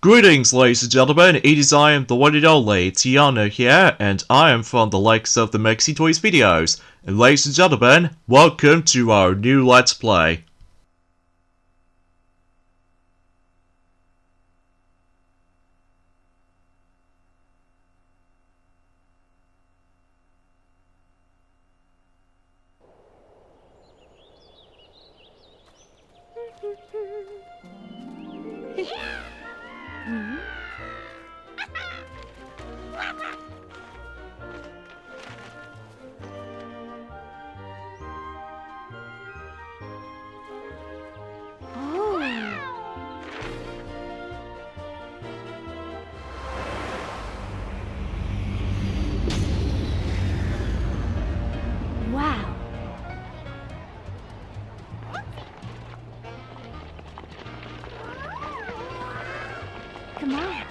Greetings, ladies and gentlemen, it is I am the one and only Tiano here, and I am from the likes of the Mexi Toys videos. And ladies and gentlemen, welcome to our new Let's Play. Wow. Come on.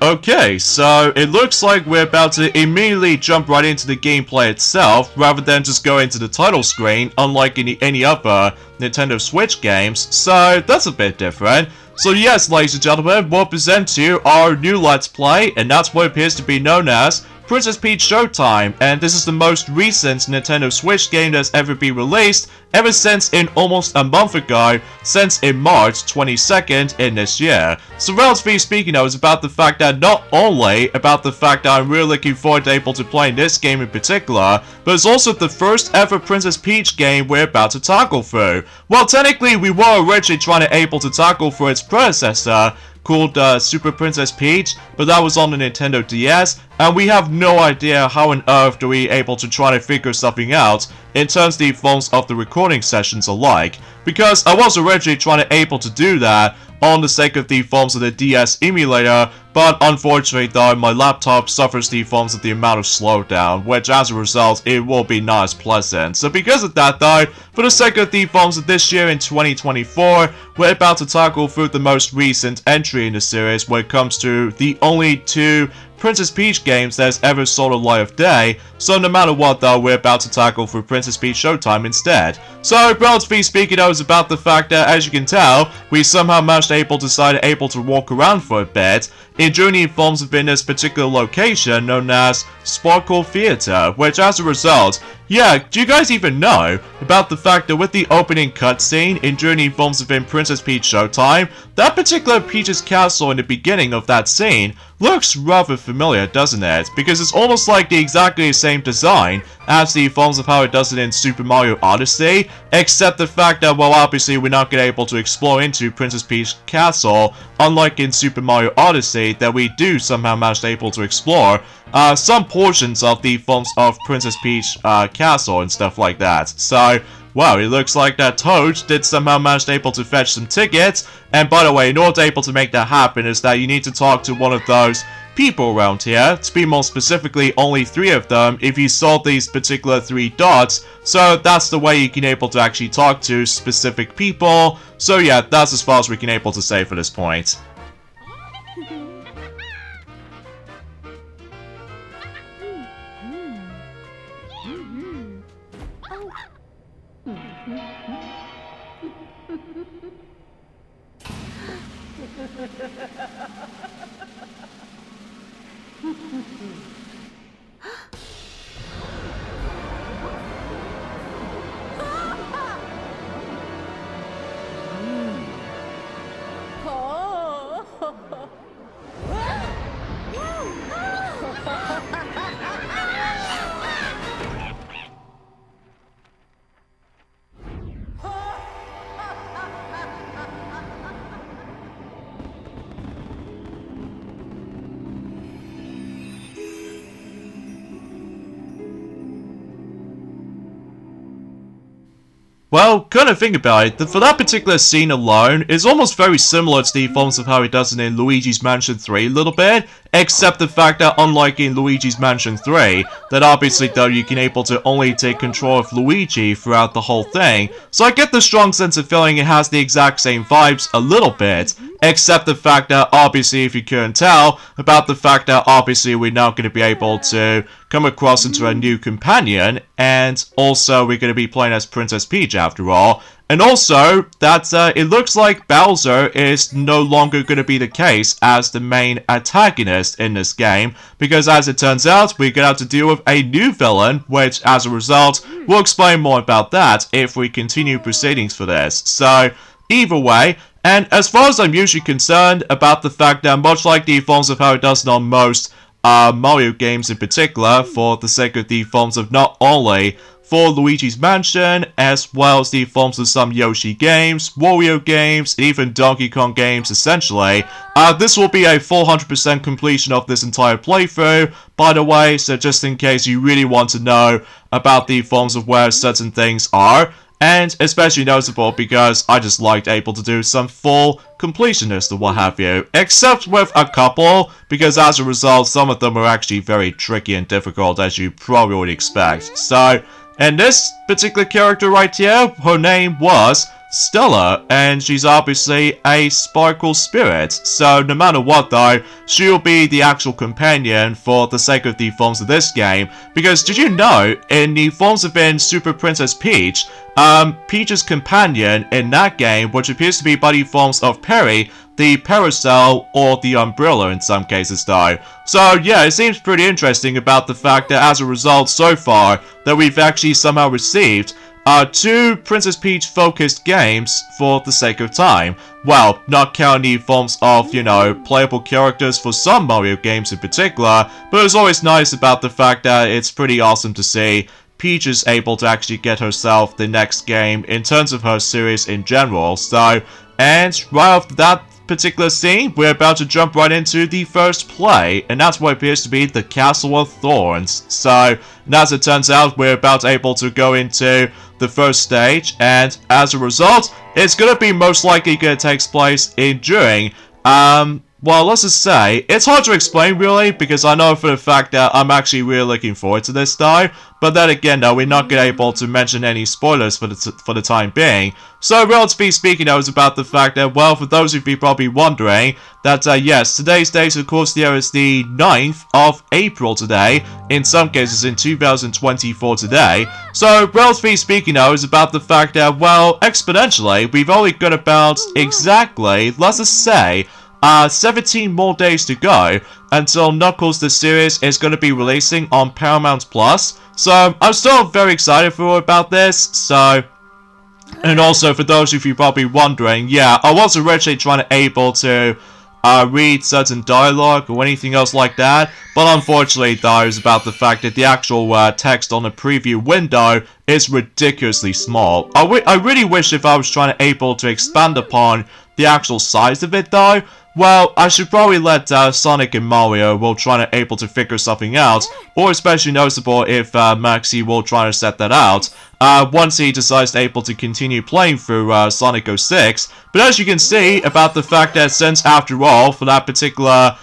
Okay, so it looks like we're about to immediately jump right into the gameplay itself, rather than just go into the title screen, unlike any other Nintendo Switch games, so that's a bit different. So yes, ladies and gentlemen, we'll present to you our new Let's Play, and that's what appears to be known as Princess Peach Showtime, and this is the most recent Nintendo Switch game that's ever been released, ever since in almost a month ago, since in March 22nd in this year. So relatively speaking, I was about the fact that not only about the fact that I'm really looking forward to able to playing this game in particular, but it's also the first ever Princess Peach game we're about to tackle through. Well, technically we were originally trying to able to tackle through its predecessor, called Super Princess Peach, but that was on the Nintendo DS, and we have no idea how on earth do we able to try to figure something out in terms of the forms of the recording sessions alike, because I was originally trying to able to do that on the sake of the forms of the DS emulator, but unfortunately though, my laptop suffers the forms of the amount of slowdown, which as a result, it will be not as pleasant. So because of that though, for the sake of the forms of this year in 2024, we're about to tackle through the most recent entry in the series when it comes to the only two Princess Peach games that has ever saw the light of day, so no matter what though, we're about to tackle through Princess Peach Showtime instead. So, relatively speaking, I was about the fact that, as you can tell, we somehow managed to walk around for a bit, enjoying the forms within this particular location known as Sparkle Theater, which as a result, yeah, do you guys even know about the fact that with the opening cutscene in Journey Forms within Princess Peach Showtime, that particular Peach's castle in the beginning of that scene looks rather familiar, doesn't it? Because it's almost like the exactly same design as the forms of how it does it in Super Mario Odyssey, except the fact that, well, obviously we're not going to be able to explore into Princess Peach Castle, unlike in Super Mario Odyssey, that we do somehow manage to able to explore some portions of the forms of Princess Peach Castle and stuff like that. So, wow, it looks like that Toad did somehow manage to able to fetch some tickets, and by the way, in order to able to make that happen is that you need to talk to one of those people around here, to be more specifically only 3 of them if you saw these particular 3 dots, so that's the way you can able to actually talk to specific people. So yeah, that's as far as we can able to say for this point. Well, kind of think about it, for that particular scene alone, it's almost very similar to the forms of how it does it in Luigi's Mansion 3 a little bit, except the fact that unlike in Luigi's Mansion 3, that obviously though you can able to only take control of Luigi throughout the whole thing, so I get the strong sense of feeling it has the exact same vibes a little bit, except the fact that obviously if you couldn't tell, about the fact that obviously we're now going to be able to come across into a new companion, and also we're going to be playing as Princess Peach after all. And also, that it looks like Bowser is no longer going to be the case as the main antagonist in this game, because as it turns out, we're going to have to deal with a new villain, which as a result, we'll explain more about that if we continue proceedings for this. So, either way, and as far as I'm usually concerned about the fact that much like the forms of how it does on most Mario games in particular, for the sake of the forms of not only for Luigi's Mansion, as well as the forms of some Yoshi games, Wario games, and even Donkey Kong games, essentially. This will be a full 100% completion of this entire playthrough, by the way, so just in case you really want to know about the forms of where certain things are. And especially notable because I just liked able to do some full completionist or what have you. Except with a couple, because as a result, some of them are actually very tricky and difficult, as you probably would expect. So, and this particular character right here, her name was Stella, and she's obviously a sparkle spirit. So no matter what though, she'll be the actual companion for the sake of the forms of this game. Because did you know, in the forms of in Super Princess Peach, Peach's companion in that game, which appears to be by the forms of Perry, the parasol, or the umbrella in some cases though. So yeah, it seems pretty interesting about the fact that as a result so far, that we've actually somehow received 2 Princess Peach focused games for the sake of time. Well, not counting the forms of, you know, playable characters for some Mario games in particular, but it's always nice about the fact that it's pretty awesome to see Peach is able to actually get herself the next game in terms of her series in general. So, and right after that particular scene, we're about to jump right into the first play, and that's what appears to be the Castle of Thorns. So, and as it turns out, we're about able to go into the first stage, and as a result, it's gonna be most likely gonna take place during, well, let's just say, it's hard to explain really, because I know for the fact that I'm actually really looking forward to this though, but then again though, we're not gonna be able to mention any spoilers for the time being. So relatively speaking though, it's about the fact that, well, for those of you probably wondering, that yes, today's date of course there is the 9th of April today, in some cases in 2024 today. So relatively speaking though, it's about the fact that, well, exponentially, we've only got about exactly, let's just say, 17 more days to go until Knuckles the series is going to be releasing on Paramount Plus. So I'm still very excited for about this. So, and also for those of you probably wondering, yeah, I was originally trying to able to read certain dialogue or anything else like that, but unfortunately though, it's about the fact that the actual text on the preview window is ridiculously small. I really wish if I was trying to able to expand upon the actual size of it though. Well, I should probably let Sonic and Mario will try to able to figure something out, or especially noticeable if Maxie will try to set that out once he decides to able to continue playing through Sonic 06. But as you can see, about the fact that since after all, for that particular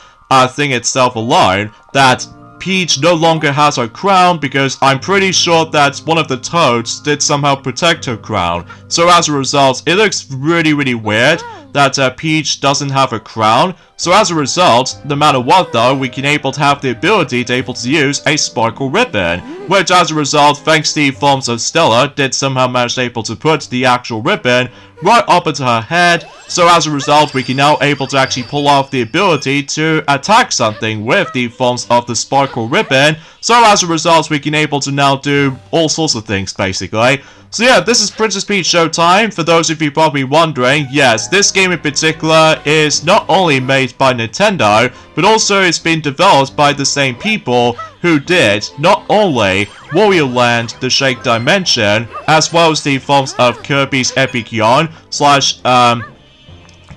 thing itself alone, that Peach no longer has her crown, because I'm pretty sure that one of the Toads did somehow protect her crown. So as a result, it looks really weird that Peach doesn't have a crown. So as a result, no matter what though, we can able to have the ability to able to use a sparkle ribbon, which as a result, thanks to the forms of Stella, did somehow manage to able to put the actual ribbon right up into her head. So as a result, we can now able to actually pull off the ability to attack something with the forms of the sparkle ribbon. So as a result, we can able to now do all sorts of things basically. So yeah, this is Princess Peach Showtime. For those of you probably wondering, yes, this game in particular is not only made by Nintendo, but also it's been developed by the same people who did not only Wario Land, The Shake Dimension, as well as the forms of Kirby's Epic Yarn /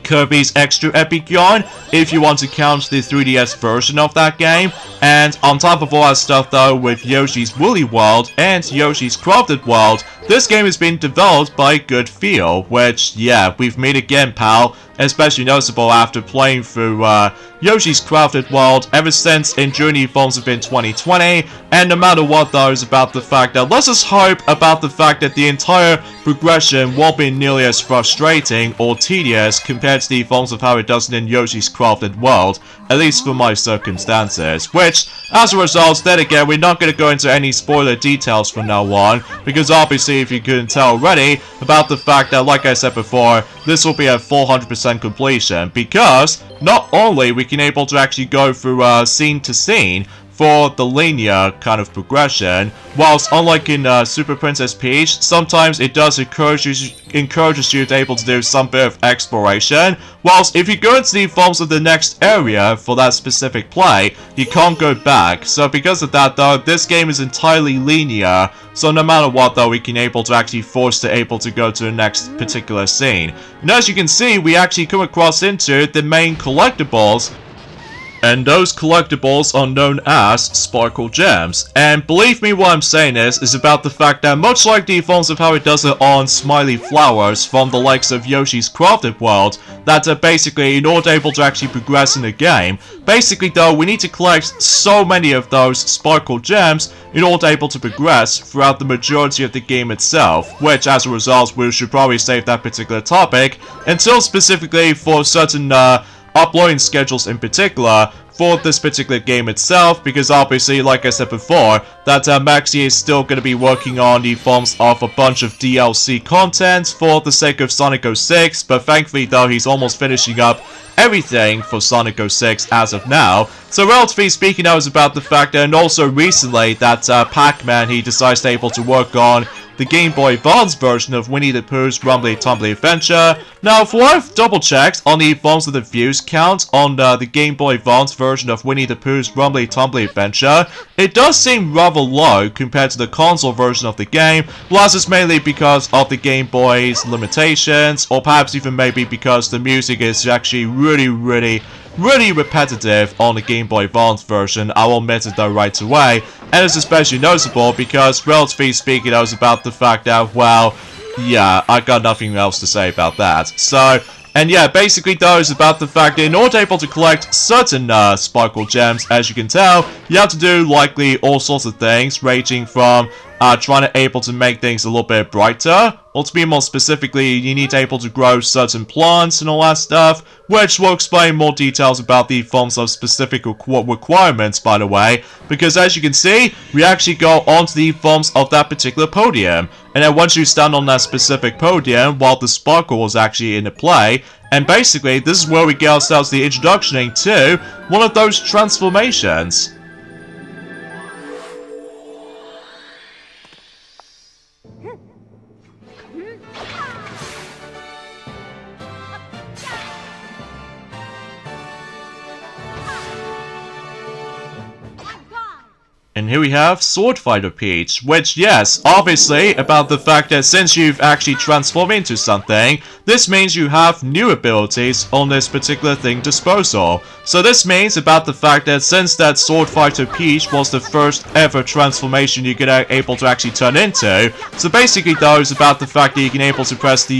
Kirby's Extra Epic Yarn, if you want to count the 3DS version of that game. And on top of all that stuff though, with Yoshi's Woolly World and Yoshi's Crafted World, this game has been developed by Good Feel, which, yeah, we've met again, pal. Especially noticeable after playing through Yoshi's Crafted World ever since in Journey Forms have been 2020, and no matter what though is about the fact that let's just hope about the fact that the entire progression won't be nearly as frustrating or tedious compared to the forms of how it does in Yoshi's Crafted World, at least for my circumstances, which, as a result, then again, we're not going to go into any spoiler details from now on, because obviously obviously, if you couldn't tell already, about the fact that, like I said before, this will be a full 100% completion, because not only we can able to actually go through scene to scene for the linear kind of progression, whilst unlike in Super Princess Peach, sometimes it does encourages you to able to do some bit of exploration, whilst if you go into the forms of the next area for that specific play, you can't go back. So because of that though, this game is entirely linear, so no matter what though, we can able to actually force to able to go to the next particular scene. And as you can see, we actually come across into the main collectibles, and those collectibles are known as Sparkle Gems. And believe me, what I'm saying is about the fact that much like the forms of how it does it on Smiley Flowers from the likes of Yoshi's Crafted World, that basically in order able to actually progress in the game, basically though we need to collect so many of those Sparkle Gems in order able to progress throughout the majority of the game itself, which as a result we should probably save that particular topic until specifically for certain uploading schedules in particular for this particular game itself, because obviously, like I said before, that Maxi is still going to be working on the forms of a bunch of DLC content for the sake of Sonic 06, but thankfully though he's almost finishing up everything for Sonic 06 as of now. So relatively speaking, that was about the fact that, and also recently that Pac-Man, he decides to able to work on the Game Boy Advance version of Winnie the Pooh's Rumbly Tumbly Adventure. Now, for what I've double checked on the forms of the views count on the Game Boy Advance version of Winnie the Pooh's Rumbly Tumbly Adventure, it does seem rather low compared to the console version of the game. Well, that's just mainly because of the Game Boy's limitations, or perhaps even maybe because the music is actually really repetitive on the Game Boy Advance version. I will admit it though right away, and it's especially noticeable because, relatively speaking, I was about the fact that, well, yeah, I got nothing else to say about that. So, and yeah, basically though, it's about the fact that in order able to collect certain Sparkle Gems, as you can tell, you have to do likely all sorts of things, ranging from trying to able to make things a little bit brighter, or to be more specifically, you need to able to grow certain plants and all that stuff, which will explain more details about the forms of specific requirements, by the way, because as you can see, we actually go onto the forms of that particular podium, and then once you stand on that specific podium, while the sparkle is actually in the play, and basically, this is where we get ourselves the introduction into one of those transformations. And here we have Sword Fighter Peach, which, yes, obviously, about the fact that since you've actually transformed into something, this means you have new abilities on this particular thing disposal. So this means about the fact that since that Sword Fighter Peach was the first ever transformation you get able to actually turn into, so basically though, it's about the fact that you can able to press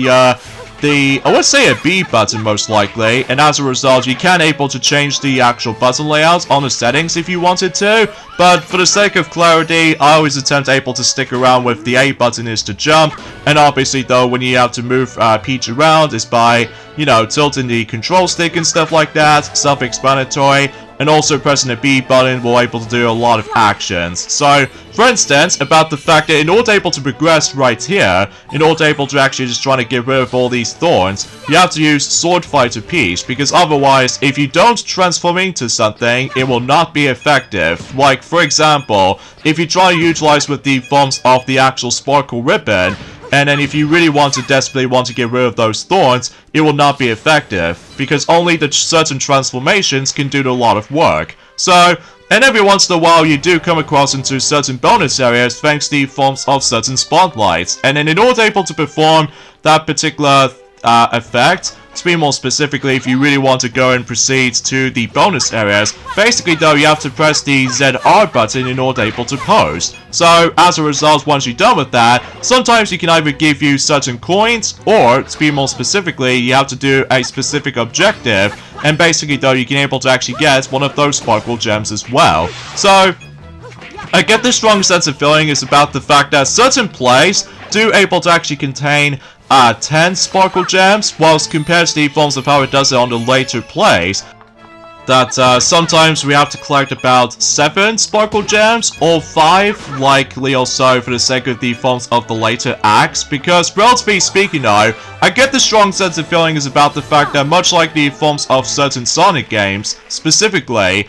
I would say a B button most likely, and as a result you can able to change the actual button layout on the settings if you wanted to, but for the sake of clarity, I always attempt able to stick around with the A button is to jump, and obviously though when you have to move Peach around is by, you know, tilting the control stick and stuff like that, self-explanatory. And also pressing the B button will able to do a lot of actions. So, for instance, about the fact that in order able to progress right here, in order able to actually just try to get rid of all these thorns, you have to use Sword Fighter Peach, because otherwise, if you don't transform into something, it will not be effective. Like, for example, if you try to utilize with the forms of the actual Sparkle Ribbon, and then if you really desperately want to get rid of those thorns, it will not be effective, because only the certain transformations can do a lot of work. So, and every once in a while you do come across into certain bonus areas thanks to the forms of certain spotlights, and then in order able to perform that particular effect, to be more specifically, if you really want to go and proceed to the bonus areas, basically though you have to press the ZR button in order able to pose. So as a result, once you're done with that, sometimes you can either give you certain coins, or to be more specifically, you have to do a specific objective, and basically though you can able to actually get one of those Sparkle Gems as well. So I get this strong sense of feeling is about the fact that certain plays do able to actually contain 10 Sparkle Gems, whilst compared to the forms of how it does it on the later plays, that sometimes we have to collect about 7 sparkle gems, or 5, likely also for the sake of the forms of the later acts, because relatively speaking though, I get the strong sense of feelings about the fact that much like the forms of certain Sonic games, specifically,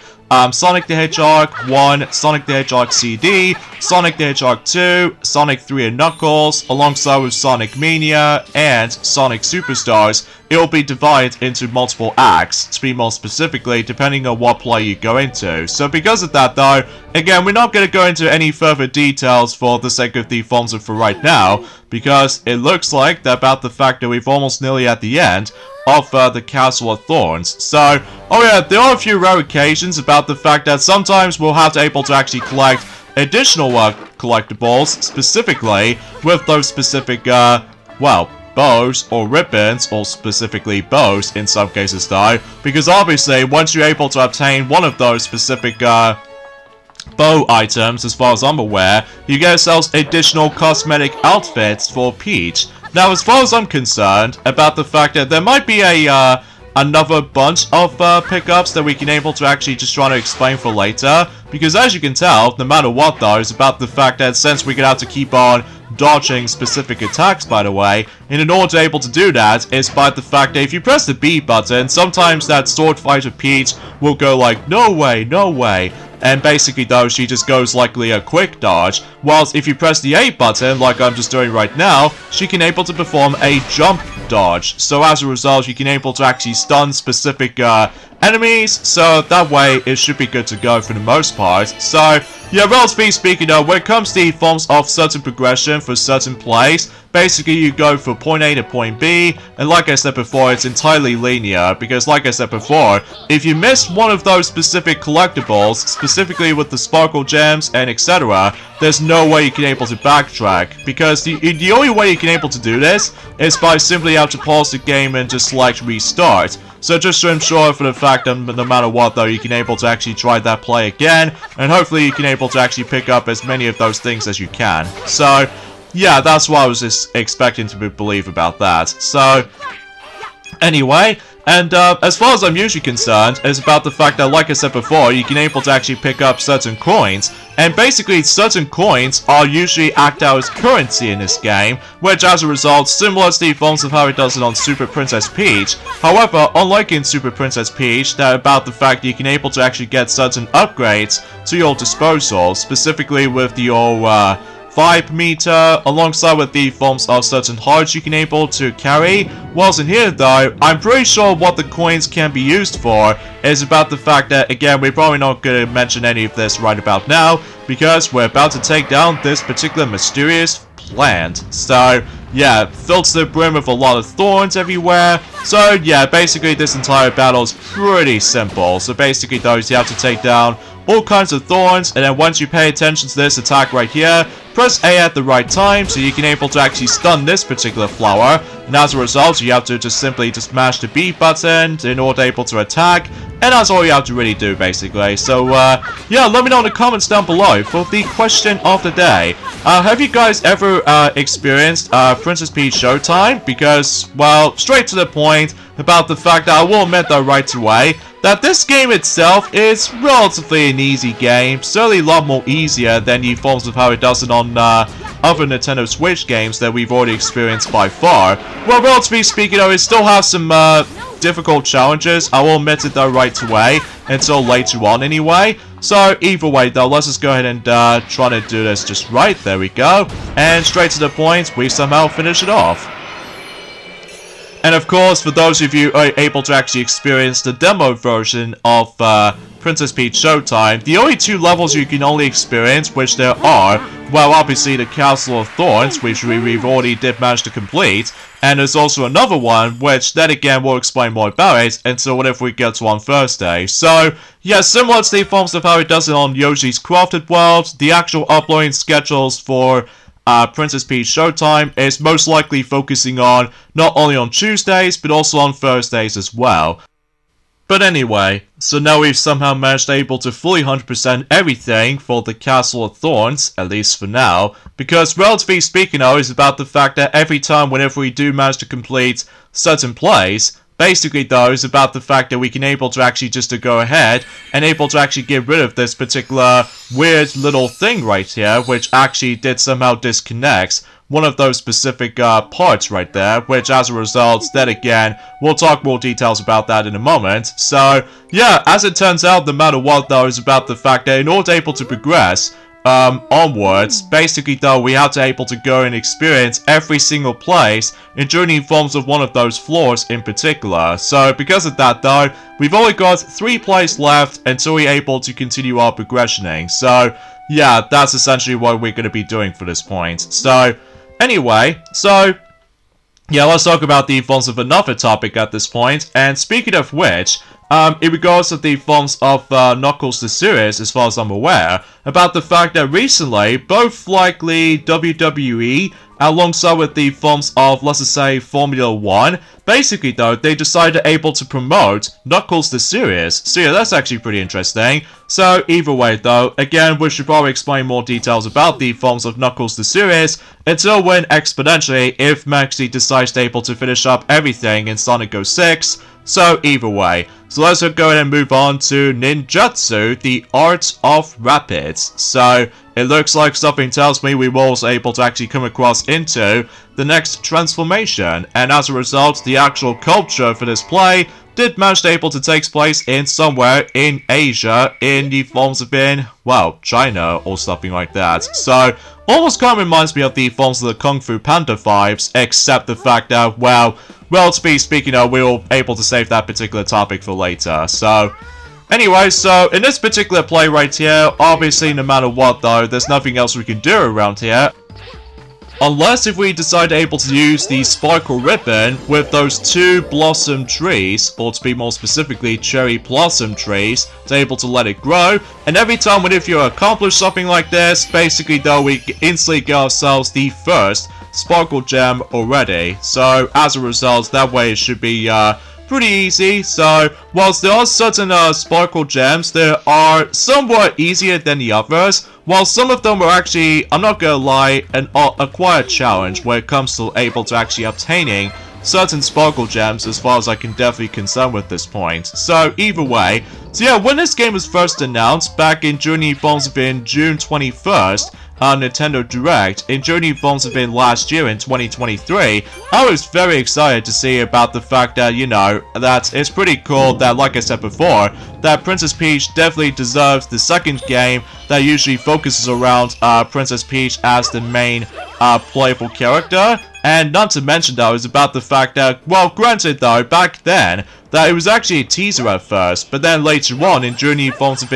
Sonic the Hedgehog 1, Sonic the Hedgehog CD, Sonic the Hedgehog 2, Sonic 3 and Knuckles, alongside with Sonic Mania and Sonic Superstars, it will be divided into multiple acts, to be more specifically, depending on what play you go into. So because of that though, again, we're not going to go into any further details for the sake of the forms for right now, because it looks like that about the fact that we've almost nearly at the end of the Castle of Thorns. So, oh yeah, there are a few rare occasions about the fact that sometimes we'll have to able to actually collect additional collectibles, specifically with those specific, well, bows or ribbons, or specifically bows in some cases though, because obviously once you're able to obtain one of those specific, bow items, as far as I'm aware, you get yourselves additional cosmetic outfits for Peach. Now, as far as I'm concerned, about the fact that there might be a, another bunch of pickups that we can able to actually just try to explain for later, because as you can tell, no matter what though, it's about the fact that since we're gonna have to keep on dodging specific attacks, by the way, and in order to able to do that, is by the fact that if you press the B button, sometimes that Sword Fighter Peach will go like, no way, no way. And basically though, she just goes likely a quick dodge, whilst if you press the A button, like I'm just doing right now, she can able to perform a jump dodge. So as a result, you can able to actually stun specific enemies, so that way it should be good to go for the most part. So yeah, relatively speaking though, when it comes to the forms of certain progression for certain plays, basically you go from point A to point B, and like I said before, it's entirely linear, because like I said before, if you miss one of those specific collectibles, specifically with the sparkle gems and etc., there's no way you can able to backtrack, because the only way you can able to do this is by simply have to pause the game and just select restart. So just to ensure for the fact that no matter what though, you can able to actually try that play again, and hopefully you can able to actually pick up as many of those things as you can. So yeah, that's what I was just expecting to believe about that. So anyway, and as far as I'm usually concerned, is about the fact that, like I said before, you can able to actually pick up certain coins, and basically certain coins are usually act out as currency in this game, which as a result, similar to the forms of how it does it on Super Princess Peach. However, unlike in Super Princess Peach, that about the fact that you can able to actually get certain upgrades to your disposal, specifically with your vibe meter, alongside with the forms of certain hearts you can able to carry. Whilst in here though, I'm pretty sure what the coins can be used for is about the fact that, again, we're probably not going to mention any of this right about now, because we're about to take down this particular mysterious plant. So yeah, filled to the brim with a lot of thorns everywhere. So yeah, basically this entire battle is pretty simple. So basically those, you have to take down all kinds of thorns, and then once you pay attention to this attack right here, press A at the right time so you can able to actually stun this particular flower, and as a result you have to just simply just mash the B button in order to able to attack, and that's all you have to really do basically. So yeah, let me know in the comments down below for the question of the day. Have you guys ever experienced Princess Peach Showtime? Because, well, straight to the point about the fact that I will admit though right away that this game itself is relatively an easy game, certainly a lot more easier than the forms of how it does it on other Nintendo Switch games that we've already experienced by far. Well, relatively speaking though, it still has some difficult challenges, I will admit it though right away, until later on anyway. So either way though, let's just go ahead and try to do this just right. There we go, and straight to the point, we somehow finish it off. And of course, for those of you who are able to actually experience the demo version of Princess Peach Showtime, the only 2 levels you can only experience, which there are, well, obviously the Castle of Thorns, which we've already did manage to complete, and there's also another one, which then again we'll explain more about it until whenever we get to on Thursday. So yeah, similar to the forms of how it does it on Yoshi's Crafted World, the actual uploading schedules for Princess Peach Showtime is most likely focusing on not only on Tuesdays, but also on Thursdays as well. But anyway, so now we've somehow managed able to fully 100% everything for the Castle of Thorns, at least for now, because relatively speaking though, is about the fact that every time whenever we do manage to complete certain plays, basically though is about the fact that we can able to actually just to go ahead and able to actually get rid of this particular weird little thing right here, which actually did somehow disconnect one of those specific parts right there, which as a result, then again, we'll talk more details about that in a moment. So, yeah, as it turns out, no matter what though, is about the fact that in order to able to progress onwards, basically though, we have to able to go and experience every single place, including forms of one of those floors in particular. So, because of that though, we've only got 3 plays left until we're able to continue our progressioning. So, yeah, that's essentially what we're going to be doing for this point. So, anyway, so yeah, let's talk about the forms of another topic at this point. And speaking of which, in regards to the forms of Knuckles the series, as far as I'm aware, about the fact that recently, both likely WWE, alongside with the forms of, let's just say, Formula 1, basically though, they decided able to promote Knuckles the series. So yeah, that's actually pretty interesting. So either way though, again, we should probably explain more details about the forms of Knuckles the series until when exponentially, if Maxi decides to able to finish up everything in Sonic 06. So either way, so let's go ahead and move on to Ninjutsu, the Art of Rapids. So it looks like something tells me we were also able to actually come across into the next transformation, and as a result, the actual culture for this play did manage to able to take place in somewhere in Asia, in the forms of well, China or something like that. So almost kind of reminds me of the forms of the Kung Fu Panda vibes, except the fact that, well, relatively speaking, we were able to save that particular topic for later. So, anyway, so in this particular play right here, obviously, no matter what though, there's nothing else we can do around here. Unless if we decide to able to use the sparkle ribbon with those 2 blossom trees, or to be more specifically, cherry blossom trees, to able to let it grow. And every time if you accomplish something like this, basically though, we instantly get ourselves the first sparkle gem already. So as a result, that way it should be pretty easy. So whilst there are certain sparkle gems, they are somewhat easier than the others. While some of them are actually, I'm not gonna lie, an acquired challenge when it comes to able to actually obtaining certain sparkle gems, as far as I can definitely concern with this point. So either way, so yeah, when this game was first announced back in June 21st, Nintendo Direct, in June last year in 2023, I was very excited to see about the fact that, you know, that it's pretty cool that, like I said before, that Princess Peach definitely deserves the second game that usually focuses around Princess Peach as the main playable character. And not to mention though, is about the fact that, well, granted though, back then, that it was actually a teaser at first, but then later on in June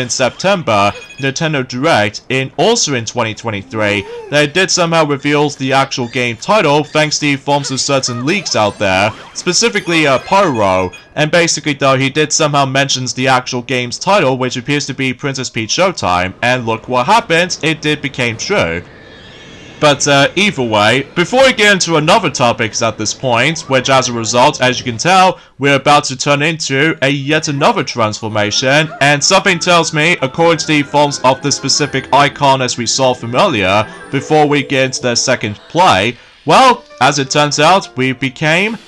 September, Nintendo Direct, also in 2023, they did somehow reveal the actual game title thanks to the forms of certain leaks out there, specifically Pyro, and basically though he did somehow mentions the actual game's title, which appears to be Princess Peach Showtime, and look what happened, it did became true. But either way, before we get into another topics at this point, which as a result, as you can tell, we're about to turn into yet another transformation, and something tells me, according to the forms of the specific icon as we saw from earlier, before we get into the second play, well, as it turns out, we became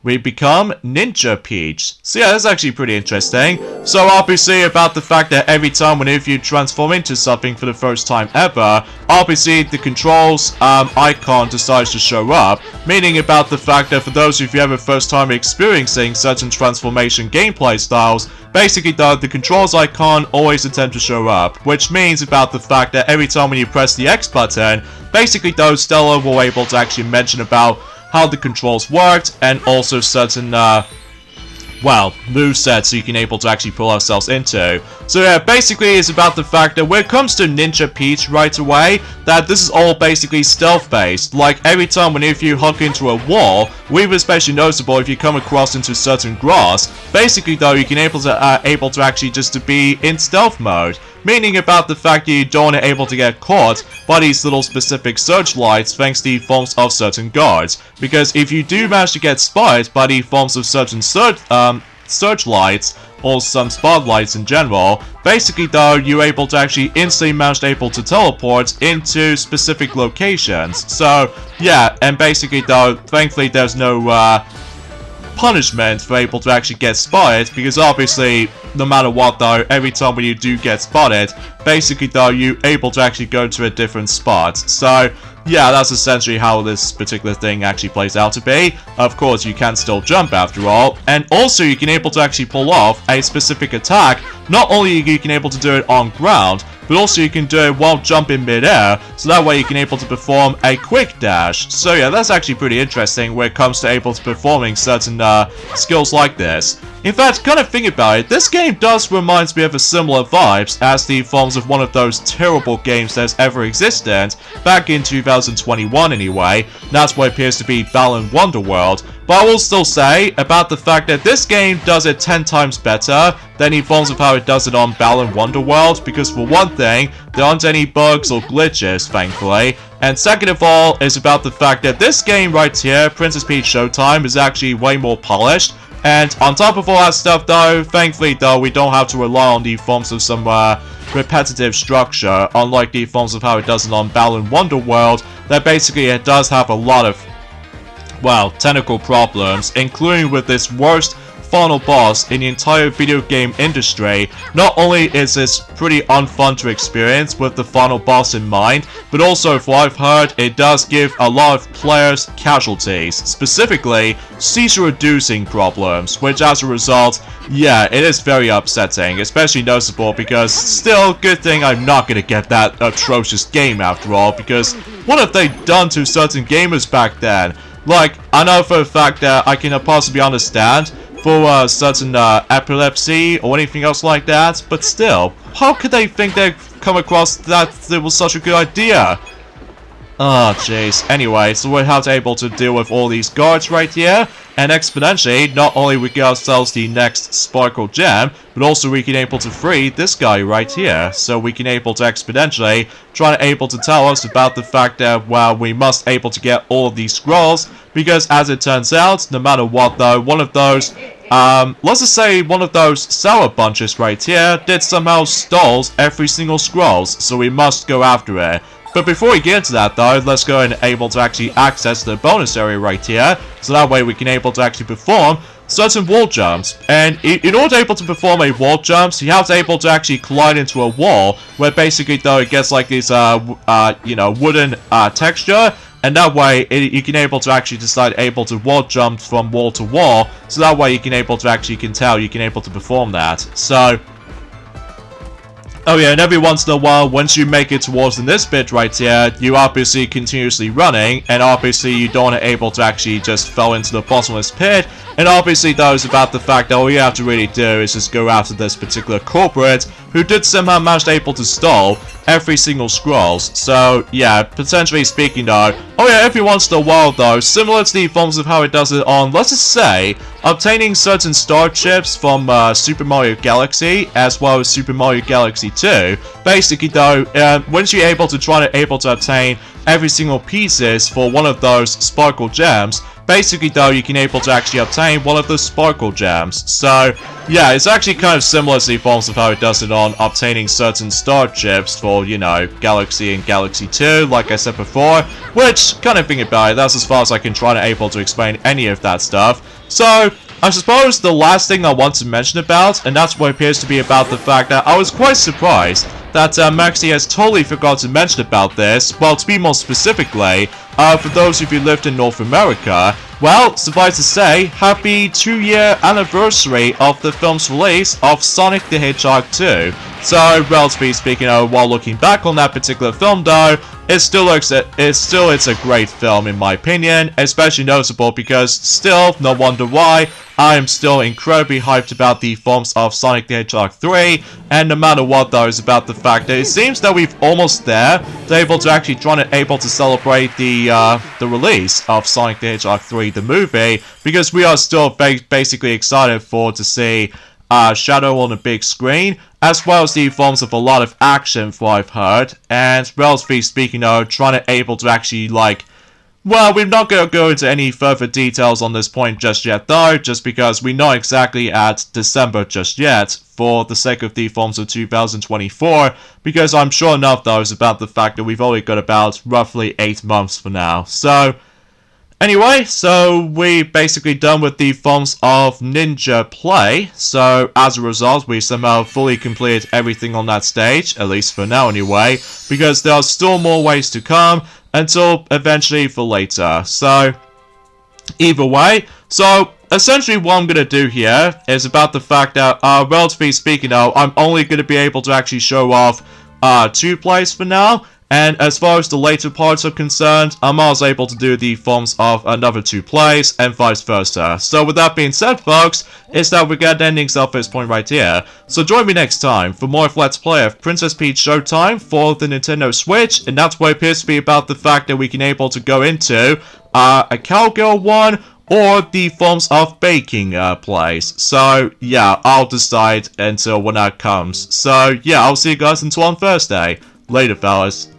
we become Ninja Peach. So yeah, that's actually pretty interesting. So obviously about the fact that every time whenever you transform into something for the first time ever, obviously the controls icon decides to show up, meaning about the fact that for those of you ever first time experiencing certain transformation gameplay styles, basically though, the controls icon always attempt to show up, which means about the fact that every time when you press the X button, basically though, Stella will be able to actually mention about how the controls worked, and also certain, well, movesets you can able to actually pull ourselves into. So yeah, basically it's about the fact that when it comes to Ninja Peach right away, that this is all basically stealth based. Like every time whenever you hook into a wall, we've especially noticeable if you come across into certain grass, basically though you can able to actually just to be in stealth mode. Meaning about the fact that you don't want to able to get caught by these little specific searchlights thanks to the forms of certain guards. Because if you do manage to get spotted by the forms of certain searchlights, or some spotlights in general. Basically though, you're able to actually instantly manage to teleport into specific locations. So yeah, and basically though, thankfully there's no punishment for able to actually get spotted, because obviously no matter what though, every time when you do get spotted, basically though, you're able to actually go to a different spot. So yeah, that's essentially how this particular thing actually plays out to be. Of course, you can still jump after all, and also you can able to actually pull off a specific attack. Not only you can able to do it on ground, but also you can do it while jumping mid-air, so that way you can able to perform a quick dash. So yeah, that's actually pretty interesting when it comes to able to performing certain skills like this. In fact, kind of think about it, this game does remind me of a similar vibes as the forms of one of those terrible games that's ever existed, back in 2021 anyway. That's what appears to be Balan Wonderworld. But I will still say about the fact that this game does it 10 times better than the forms of how it does it on Balan Wonderworld, because for one thing, there aren't any bugs or glitches, thankfully. And second of all, is about the fact that this game right here, Princess Peach Showtime, is actually way more polished. And on top of all that stuff though, thankfully though, we don't have to rely on the forms of some repetitive structure, unlike the forms of how it does it on Balan Wonderworld, that basically it does have a lot of, well, technical problems, including with this worst final boss in the entire video game industry. Not only is this pretty unfun to experience with the final boss in mind, but also, from what I've heard, it does give a lot of players casualties, specifically seizure-reducing problems, which as a result, yeah, it is very upsetting, especially noticeable because still, good thing I'm not gonna get that atrocious game after all, because what have they done to certain gamers back then? Like, I know for a fact that I can possibly understand for certain epilepsy or anything else like that, but still, how could they think they'd come across that it was such a good idea? Oh, jeez. Anyway, so we're able to deal with all these guards right here, and exponentially, not only we get ourselves the next sparkle gem, but also we can able to free this guy right here. So we can able to exponentially try to able to tell us about the fact that, well, we must able to get all of these scrolls, because as it turns out, no matter what though, one of those, let's just say one of those sour bunches right here did somehow stole every single scrolls, so we must go after it. But before we get into that though, let's go and able to actually access the bonus area right here, so that way we can able to actually perform certain wall jumps. And in order to able to perform a wall jumps, you have to able to actually collide into a wall, where basically though it gets like this you know, wooden texture, and that way you can able to actually decide able to wall jump from wall to wall, so that way you can able to actually you can able to perform that. So oh yeah, and every once in a while, once you make it towards in this bit right here, you obviously continuously running, and obviously you don't able to actually just fall into the bottomless pit, and obviously that is about the fact that all you have to really do is just go after this particular corporate, who did somehow manage able to stall every single scrolls. So yeah, potentially speaking though, oh yeah, every once in a while though, similar to the forms of how it does it on, let's just say, obtaining certain star chips from Super Mario Galaxy, as well as Super Mario Galaxy 2. Basically though, once you're able to obtain every single pieces for one of those sparkle gems, basically though you can able to actually obtain one of the sparkle gems. So yeah, it's actually kind of similar to the forms of how it does it on obtaining certain star chips for, you know, Galaxy and Galaxy 2, like I said before, which, kind of think about it, that's as far as I can try to able to explain any of that stuff. So I suppose the last thing I want to mention about, and that's what appears to be about the fact that I was quite surprised that Maxi has totally forgot to mention about this. Well, to be more specifically, for those of you who lived in North America, well, suffice to say, happy 2-year anniversary of the film's release of Sonic the Hedgehog 2. So, relatively speaking, while looking back on that particular film though, it's a great film in my opinion, especially noticeable because still, no wonder why, I am still incredibly hyped about the films of Sonic the Hedgehog 3, and no matter what though, is about the fact that it seems that we've almost there, able to celebrate the release of Sonic the Hedgehog 3, the movie, because we are still basically excited to see Shadow on the big screen, as well as the forms of a lot of action from what I've heard, and relatively speaking trying to actually like Well, we're not going to go into any further details on this point just yet though, just because we're not exactly at December just yet, for the sake of the forms of 2024, because I'm sure enough though is about the fact that we've only got about roughly 8 months for now. So, anyway, so we're basically done with the forms of ninja play, so as a result we somehow fully completed everything on that stage, at least for now anyway, because there are still more ways to come, until eventually for later. So, either way, so essentially what I'm going to do here is about the fact that, relatively speaking though, I'm only going to be able to actually show off 2 plays for now. And as far as the later parts are concerned, I'm also able to do the forms of another 2 plays, and vice versa. So with that being said, folks, it's that we're getting endings off this point right here. So join me next time for more of Let's Play of Princess Peach Showtime for the Nintendo Switch, and that's what appears to be about the fact that we can able to go into a Cowgirl one, or the forms of baking plays. So yeah, I'll decide until when that comes. So yeah, I'll see you guys until on Thursday. Later, fellas.